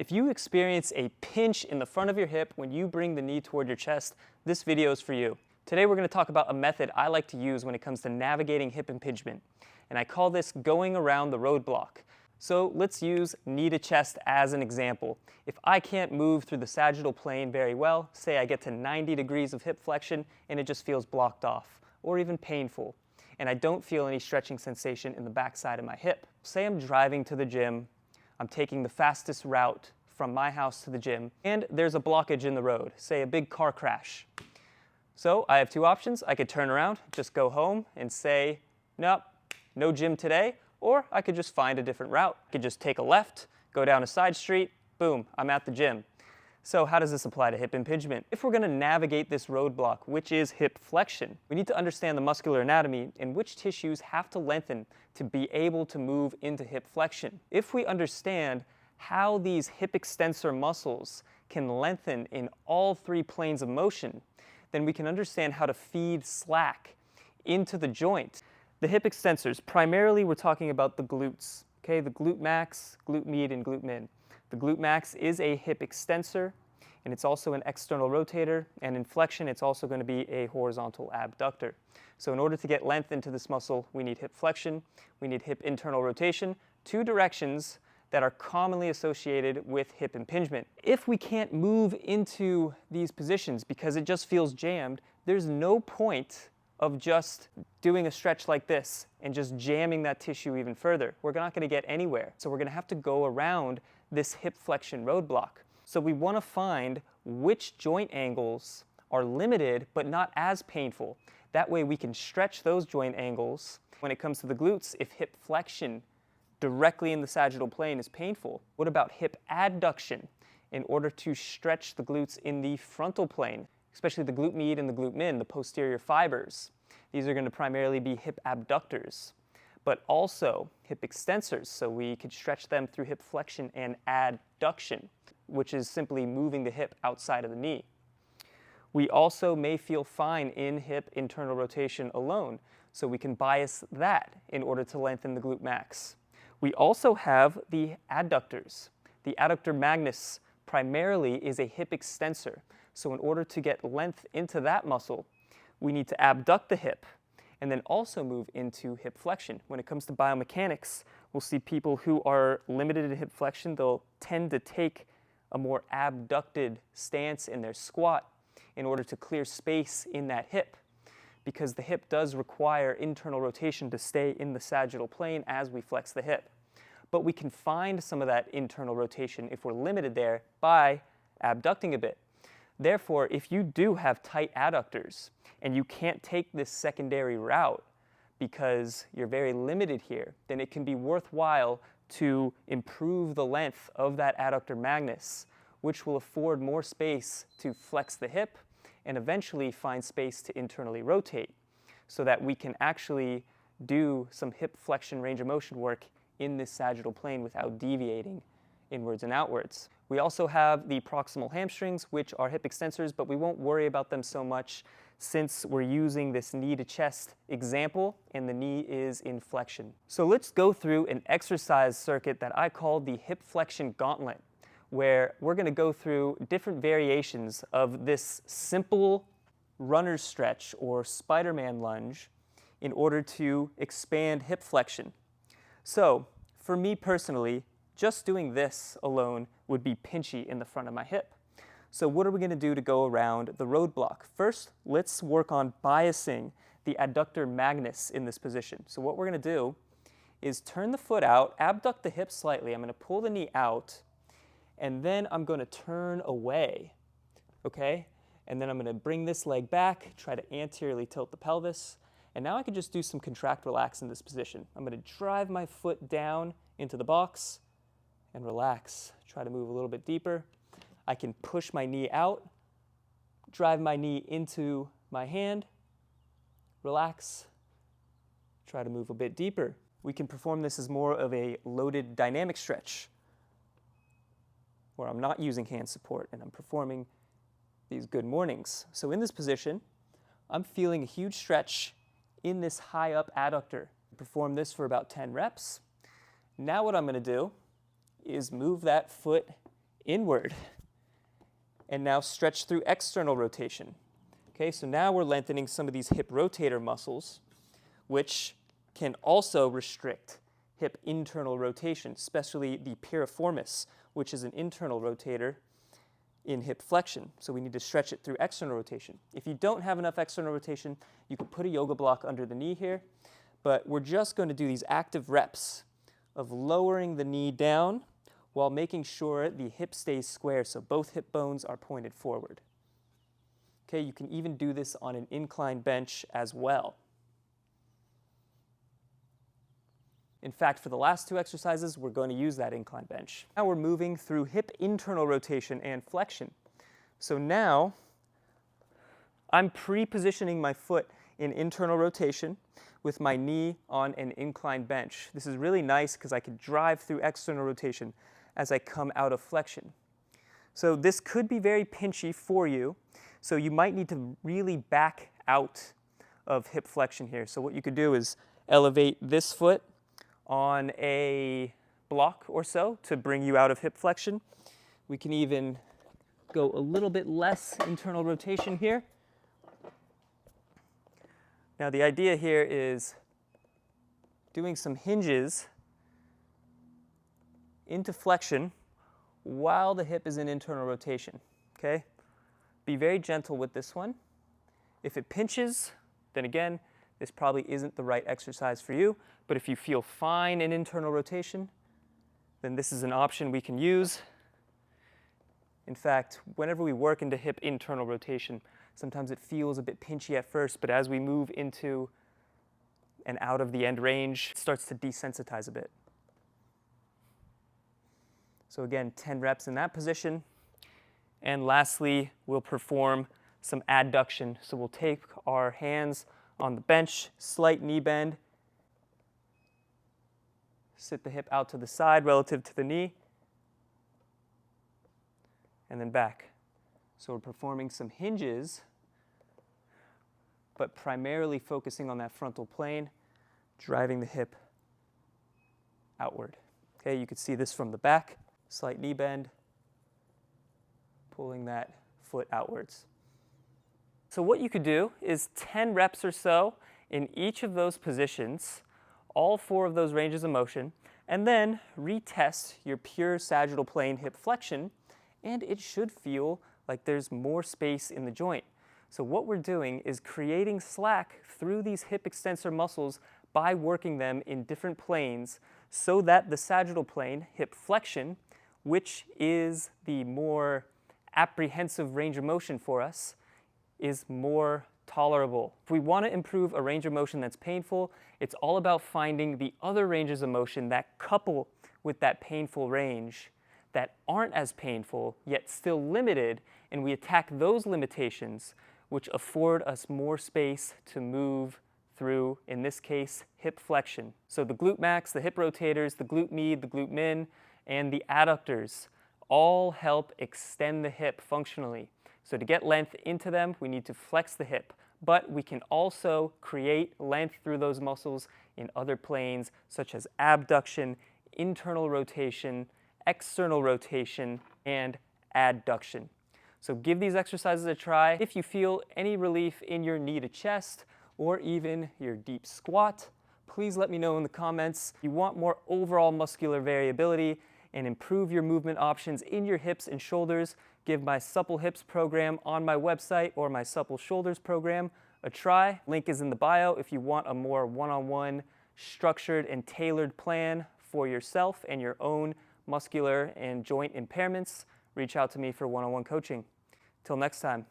If you experience a pinch in the front of your hip when you bring the knee toward your chest, this video is for you. Today we're going to talk about a method I like to use when it comes to navigating hip impingement, and I call this going around the roadblock. So let's use knee to chest as an example. If I can't move through the sagittal plane very well, say I get to 90 degrees of hip flexion and it just feels blocked off or even painful, and I don't feel any stretching sensation in the backside of my hip. Say I'm driving to the gym, I'm taking the fastest route from my house to the gym, and there's a blockage in the road, say a big car crash. So I have two options. I could turn around, just go home and say, nope, no gym today, or I could just find a different route. I could just take a left, go down a side street, boom, I'm at the gym. So how does this apply to hip impingement? If we're going to navigate this roadblock, which is hip flexion, we need to understand the muscular anatomy and which tissues have to lengthen to be able to move into hip flexion. If we understand how these hip extensor muscles can lengthen in all three planes of motion, then we can understand how to feed slack into the joint. The hip extensors, primarily we're talking about the glutes, okay? The glute max, glute med, and glute min. The glute max is a hip extensor, and it's also an external rotator, and in flexion it's also going to be a horizontal abductor. So in order to get length into this muscle, we need hip flexion, we need hip internal rotation, two directions that are commonly associated with hip impingement. If we can't move into these positions because it just feels jammed, there's no point of just doing a stretch like this and just jamming that tissue even further. We're not going to get anywhere. So we're going to have to go around this hip flexion roadblock. So we want to find which joint angles are limited but not as painful. That way we can stretch those joint angles. When it comes to the glutes, if hip flexion directly in the sagittal plane is painful, what about hip adduction in order to stretch the glutes in the frontal plane? Especially the glute med and the glute min, the posterior fibers. These are going to primarily be hip abductors, but also hip extensors, so we could stretch them through hip flexion and adduction, which is simply moving the hip outside of the knee. We also may feel fine in hip internal rotation alone, so we can bias that in order to lengthen the glute max. We also have the adductors. The adductor magnus primarily is a hip extensor. So in order to get length into that muscle, we need to abduct the hip and then also move into hip flexion. When it comes to biomechanics, we'll see people who are limited in hip flexion, they'll tend to take a more abducted stance in their squat in order to clear space in that hip, because the hip does require internal rotation to stay in the sagittal plane as we flex the hip. But we can find some of that internal rotation if we're limited there by abducting a bit. Therefore, if you do have tight adductors and you can't take this secondary route because you're very limited here, then it can be worthwhile to improve the length of that adductor magnus, which will afford more space to flex the hip and eventually find space to internally rotate so that we can actually do some hip flexion range of motion work in this sagittal plane without deviating inwards and outwards. We also have the proximal hamstrings, which are hip extensors, but we won't worry about them so much since we're using this knee to chest example and the knee is in flexion. So let's go through an exercise circuit that I call the hip flexion gauntlet, where we're going to go through different variations of this simple runner's stretch or Spider-Man lunge in order to expand hip flexion. So for me personally, just doing this alone would be pinchy in the front of my hip. So what are we going to do to go around the roadblock? First, let's work on biasing the adductor magnus in this position. So what we're going to do is turn the foot out, abduct the hip slightly. I'm going to pull the knee out, and then I'm going to turn away, okay? And then I'm going to bring this leg back, try to anteriorly tilt the pelvis, and now I can just do some contract relax in this position. I'm going to drive my foot down into the box and relax. Try to move a little bit deeper. I can push my knee out, drive my knee into my hand, relax, try to move a bit deeper. We can perform this as more of a loaded dynamic stretch where I'm not using hand support and I'm performing these good mornings. So in this position, I'm feeling a huge stretch in this high up adductor. Perform this for about 10 reps. Now what I'm going to do is move that foot inward. And now stretch through external rotation. Okay, so now we're lengthening some of these hip rotator muscles, which can also restrict hip internal rotation, especially the piriformis, which is an internal rotator in hip flexion. So we need to stretch it through external rotation. If you don't have enough external rotation, you can put a yoga block under the knee here, but we're just going to do these active reps of lowering the knee down while making sure the hip stays square, so both hip bones are pointed forward. Okay, you can even do this on an incline bench as well. In fact, for the last two exercises, we're going to use that incline bench. Now we're moving through hip internal rotation and flexion. So now I'm pre-positioning my foot in internal rotation with my knee on an incline bench. This is really nice because I can drive through external rotation as I come out of flexion. So this could be very pinchy for you, so you might need to really back out of hip flexion here. So what you could do is elevate this foot on a block or so to bring you out of hip flexion. We can even go a little bit less internal rotation here. Now the idea here is doing some hinges into flexion while the hip is in internal rotation, okay? Be very gentle with this one. If it pinches, then again, this probably isn't the right exercise for you, but if you feel fine in internal rotation, then this is an option we can use. In fact, whenever we work into hip internal rotation, sometimes it feels a bit pinchy at first, but as we move into and out of the end range, it starts to desensitize a bit. So again, 10 reps in that position. And lastly, we'll perform some adduction. So we'll take our hands on the bench, slight knee bend, sit the hip out to the side relative to the knee, and then back. So we're performing some hinges, but primarily focusing on that frontal plane, driving the hip outward. Okay, you can see this from the back, slight knee bend, pulling that foot outwards. So what you could do is 10 reps or so in each of those positions, all 4 of those ranges of motion, and then retest your pure sagittal plane hip flexion, and it should feel like there's more space in the joint. So what we're doing is creating slack through these hip extensor muscles by working them in different planes so that the sagittal plane, hip flexion, which is the more apprehensive range of motion for us, is more tolerable. If we want to improve a range of motion that's painful, it's all about finding the other ranges of motion that couple with that painful range that aren't as painful, yet still limited, and we attack those limitations, which afford us more space to move through, in this case, hip flexion. So the glute max, the hip rotators, the glute med, the glute min, and the adductors all help extend the hip functionally. So to get length into them, we need to flex the hip, but we can also create length through those muscles in other planes, such as abduction, internal rotation, external rotation, and adduction. So give these exercises a try. If you feel any relief in your knee to chest or even your deep squat, please let me know in the comments. If you want more overall muscular variability and improve your movement options in your hips and shoulders, give my Supple Hips program on my website or my Supple Shoulders program a try. Link is in the bio if you want a more one-on-one, structured and tailored plan for yourself and your own muscular and joint impairments. Reach out to me for one-on-one coaching. Till next time.